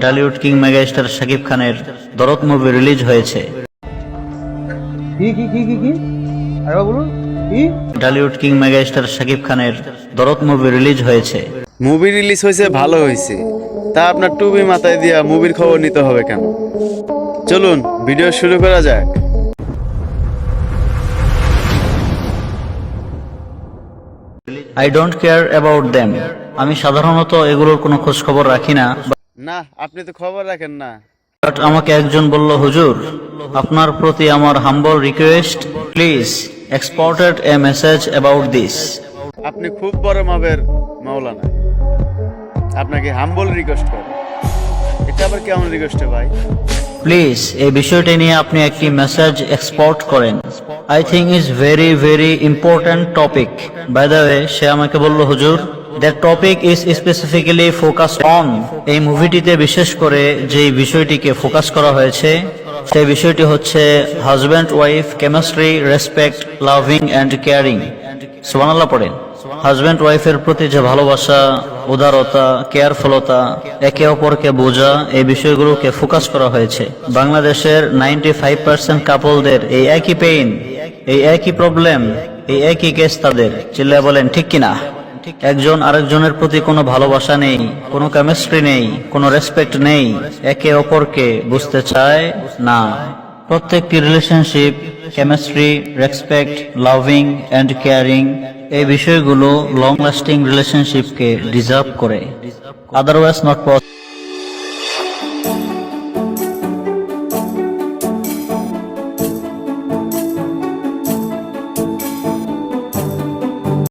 Dhallywood king megastar Shakib খানের দরদ movie release হয়েছে। কি কি কি কি কি আরে বলুন কি? ঢালিউড কিং মেগাস্টার শাকিব খানের দরদ মুভি রিলিজ হয়েছে। মুভি রিলিজ হয়েছে, ভালো হয়েছে। তা আপনার টুপি মাথায় দিয়া মুভির খবর নিতে হবে কেন? চলুন ভিডিও শুরু করা যাক। I don't care about them. আমি সাধারণত এগুলোর কোনো খোঁজ খবর রাখি না, না, আপনি তো খবর রাখেন না। বাট আমাকে একজন বলল, হুজুর আপনার প্রতি আমার humble request, please exported A message about this. আপনি খুব বড় মাপের মাওলানা, আপনাকে হাম্বল রিকোয়েস্ট করে। এটা আবার কেমন রিকোয়েস্ট ভাই? প্লিজ এই বিষয়টি নিয়ে আপনি একটি মেসেজ এক্সপোর্ট করেন। I think is very very important topic. By the way, সে আমাকে বলল, হুজুর that topic is specifically focused on. এই মুভিটিতে বিশেষ করে যেই বিষয়টিকে ফোকাস করা হয়েছে সেই বিষয়টি হচ্ছে husband wife chemistry, respect, loving and caring. সুবহানাল্লাহ পড়েন। হাজব্যান্ড ওয়াইফের প্রতি যে ভালোবাসা, উদারতা, কেয়ারফুলতা, একে অপরকে বোঝা, এই বিষয়গুলোকে ফোকাস করা হয়েছে। বাংলাদেশের 95% কাপলদের এই একই পেইন, এই একই প্রবলেম, এই একই কেস তাদের। চিল্লায় বলেন ঠিক কিনা? একজন আরেকজনের প্রতি কোনো ভালোবাসা নেই, কোনো কেমিস্ট্রি নেই, কোনো রেসপেক্ট নেই, একে অপরকে বুঝতে চায় না। প্রত্যেকটি relationship chemistry, respect, loving and caring, এই বিষয়গুলো লং লাস্টিং রিলেশনশিপকে ডিজার্ভ করে। Otherwise not possible.